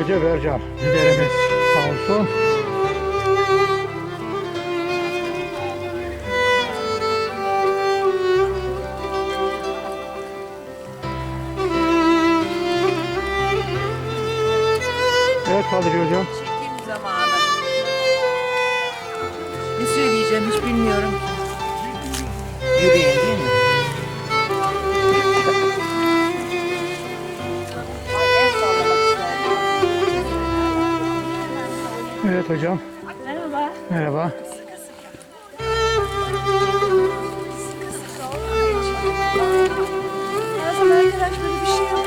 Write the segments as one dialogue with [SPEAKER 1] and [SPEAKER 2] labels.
[SPEAKER 1] Recep Ercan liderimiz sağ olsun. Evet Kadri Hocam.
[SPEAKER 2] Çekim zamanı. Ne söyleyeceğim hiç bilmiyorum. Yürüyün değil mi?
[SPEAKER 1] Evet hocam.
[SPEAKER 3] Merhaba.
[SPEAKER 1] Merhaba.
[SPEAKER 3] Merhaba arkadaş, böyle bir şey yok.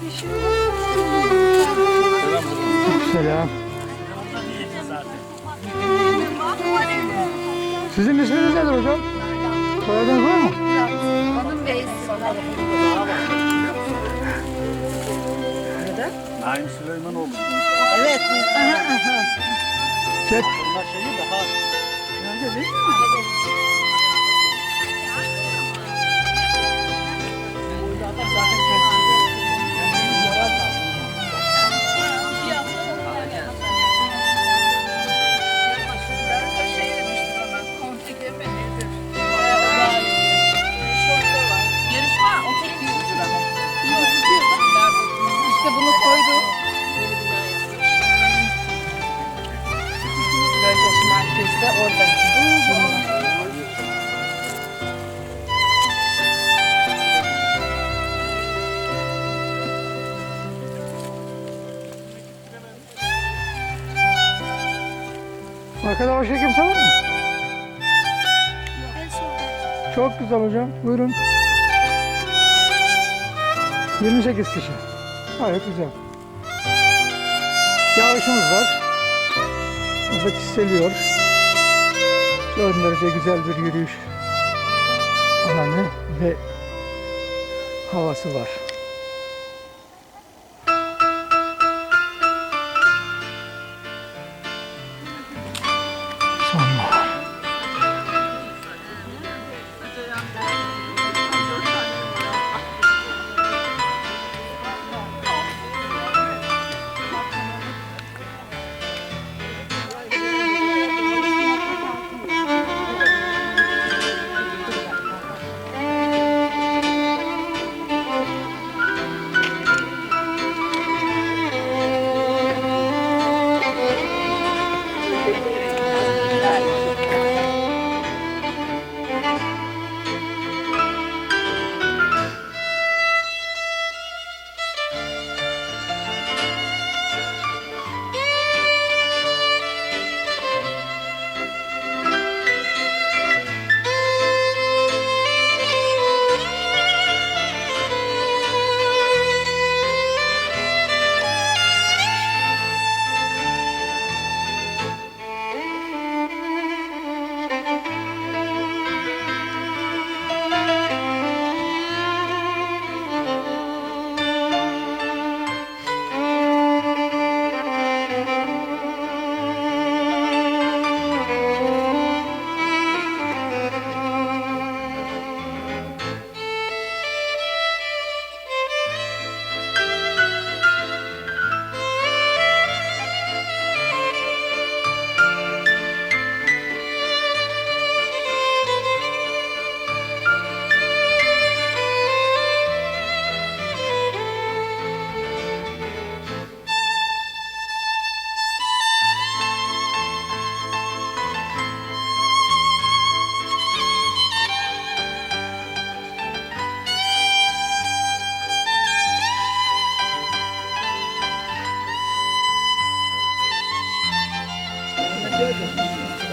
[SPEAKER 3] Bir şey yok.
[SPEAKER 1] Selam. Sizin isminiz nedir hocam? Soyadınız var mı?
[SPEAKER 2] Hanım Bey.
[SPEAKER 4] Naim Süleymanoğlu.
[SPEAKER 2] Evet.
[SPEAKER 1] Çek.
[SPEAKER 4] Bunlar şeyi daha
[SPEAKER 2] İşte bunu koydum. Gölgesi merkezde orada.
[SPEAKER 1] Arkada başka kimse var mı? Çok güzel hocam. Buyurun. 28 kişi. Gayet güzel. Yağışımız var. Burada çiseliyor. Son derece güzel bir yürüyüş alanı ve havası var. Sonbahar.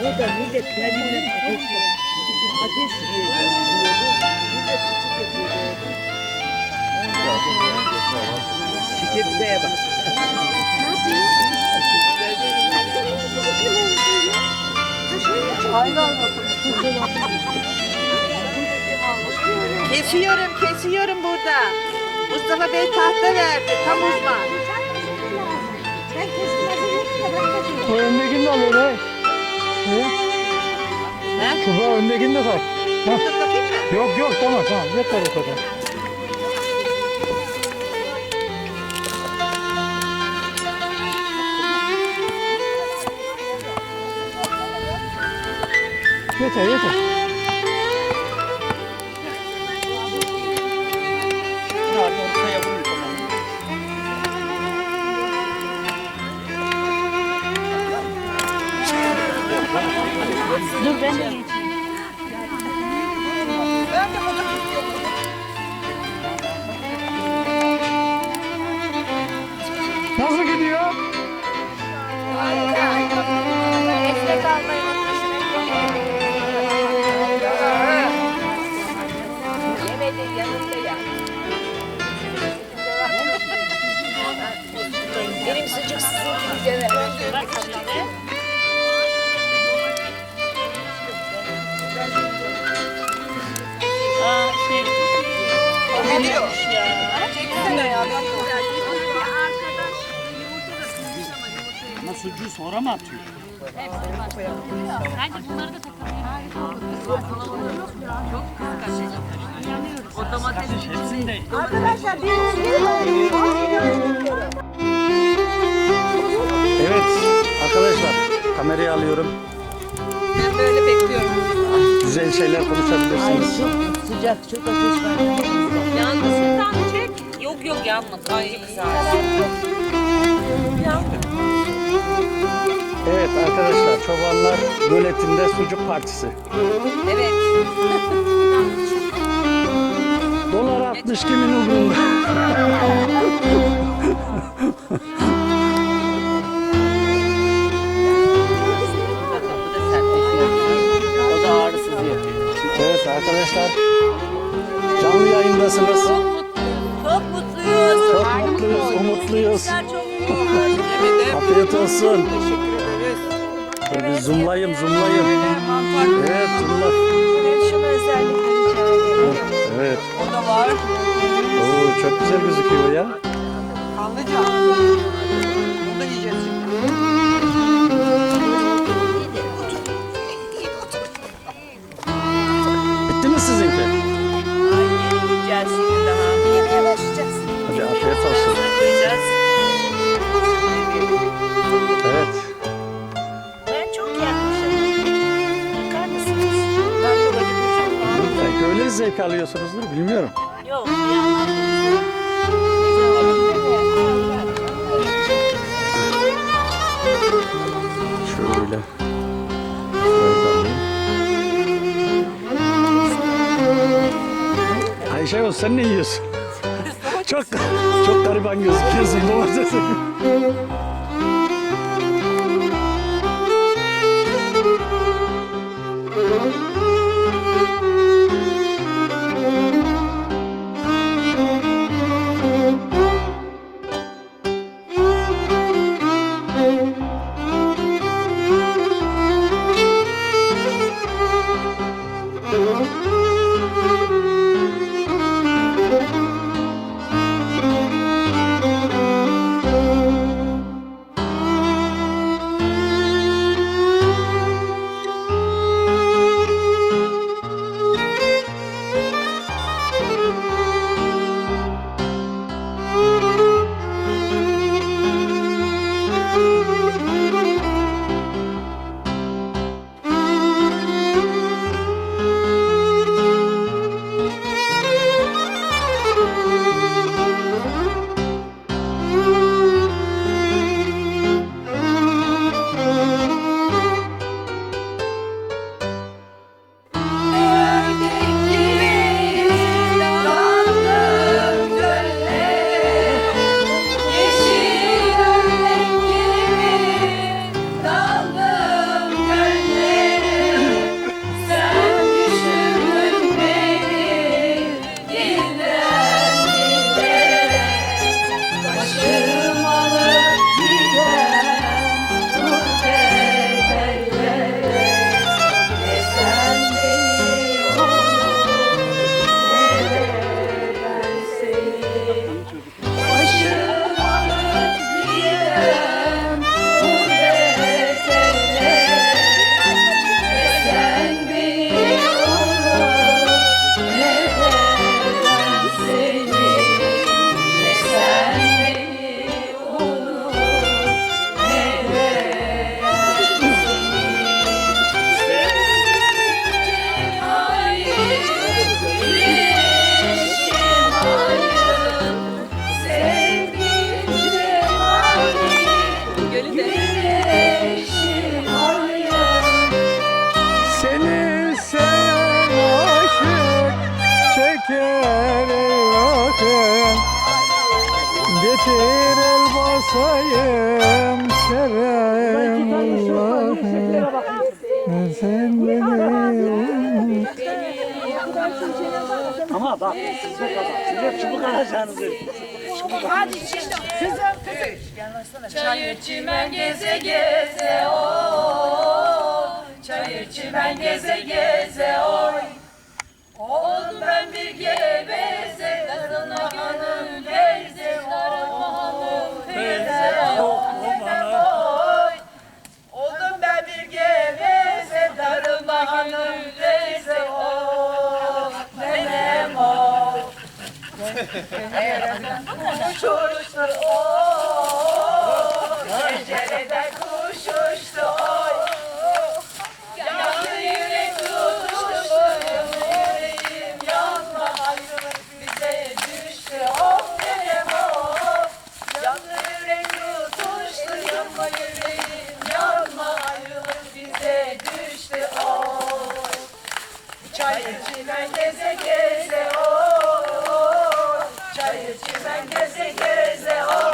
[SPEAKER 2] O da millet kendine ateş yiyordu. Millet küçük yapıyordu. Çiçeklere bak. Kesiyorum burada. Mustafa Bey tahta verdi, tam uzman.
[SPEAKER 1] O öndekini de alıyor be.
[SPEAKER 2] He?
[SPEAKER 1] Tuba öndekini de tak. Ha?
[SPEAKER 2] Dur bakayım mı?
[SPEAKER 1] Yok tamam yeter o kadar. Yeter yeter.
[SPEAKER 4] Abi ortaya vurun tamam.
[SPEAKER 3] Dur ben de geçeyim.
[SPEAKER 1] Nasıl gidiyor?
[SPEAKER 3] Ekmek almayı unutmuşum. Yemedi yanında ya. Benim sucuk sizin gibi sever.
[SPEAKER 4] Ama sucuğu sonra mı atıyor?
[SPEAKER 5] Bence bunları da takabiliriz. O domates
[SPEAKER 4] Hepsinde.
[SPEAKER 2] Arkadaşlar bir
[SPEAKER 4] Evet arkadaşlar kamerayı alıyorum.
[SPEAKER 2] Ben böyle bekliyorum.
[SPEAKER 4] Güzel şeyler konuşabilirsiniz.
[SPEAKER 3] Sıcak çok ateş var.
[SPEAKER 5] yandı Sultan çek. Yok yok yanmadı. Ay
[SPEAKER 4] Evet arkadaşlar çobanlar göletinde sucuk partisi.
[SPEAKER 5] evet.
[SPEAKER 4] Dolar 60 kimin umurunda?
[SPEAKER 5] Bu da sertleşiyor. O da ağrısız yapıyor.
[SPEAKER 4] Evet arkadaşlar canlı yayındasınız.
[SPEAKER 5] Çok mutluyuz.
[SPEAKER 4] Çok mutluyuz, umutluyuz.
[SPEAKER 5] Çok mutluyuz.
[SPEAKER 4] Afiyet olsun.
[SPEAKER 2] Teşekkür ederiz.
[SPEAKER 4] Bir zoomlayayım. Evet zoomla.
[SPEAKER 2] Şunu özellikle rica ederim.
[SPEAKER 4] Evet.
[SPEAKER 2] O da var.
[SPEAKER 4] Oo, çok güzel gözüküyor ya.
[SPEAKER 2] Kanlıca. Bunu da yiyeceğiz şimdi.
[SPEAKER 4] Bitti mi sizinki?
[SPEAKER 5] Yiyeceğiz şimdi daha.
[SPEAKER 3] Yemeye başlayacaksın.
[SPEAKER 4] Hadi afiyet olsun.
[SPEAKER 5] Koyacağız.
[SPEAKER 4] Evet.
[SPEAKER 3] Ben çok yakmışım. Bakar mısınız? Ben çok acıkmışım.
[SPEAKER 4] Belki öyle zevk alıyorsunuzdur bilmiyorum.
[SPEAKER 3] Yok, yanlar.
[SPEAKER 4] Şöyle. Şöyle de alayım. Ayşe sen ne yiyorsun? çok gariban gözüküyorsun domatesi.
[SPEAKER 1] olsayım severim Allah'ım sen beni
[SPEAKER 4] Ama bak size kadar. Size çubuk alacağınızı.
[SPEAKER 3] Çayır çimen geze geze oy. Çayır çimen geze geze oy. Oğlum ben bir geveze, darılma hanım teyze, darılma hanım teyze oy. Oğlum ben bir geveze, darılma hanım teyze oy. Nenem oy. Kuş uçtu oy. Pencereden kuş uçtu oy. Yandı yürek tutuştu yüreğim yanma ayrılık bize düştü oh nenem oh. Yandı yürek tutuştu yanma yüreğim yanma ayrılık bize düştü oh. Çayır çimen geze geze oh. Çayır çimen geze geze oh.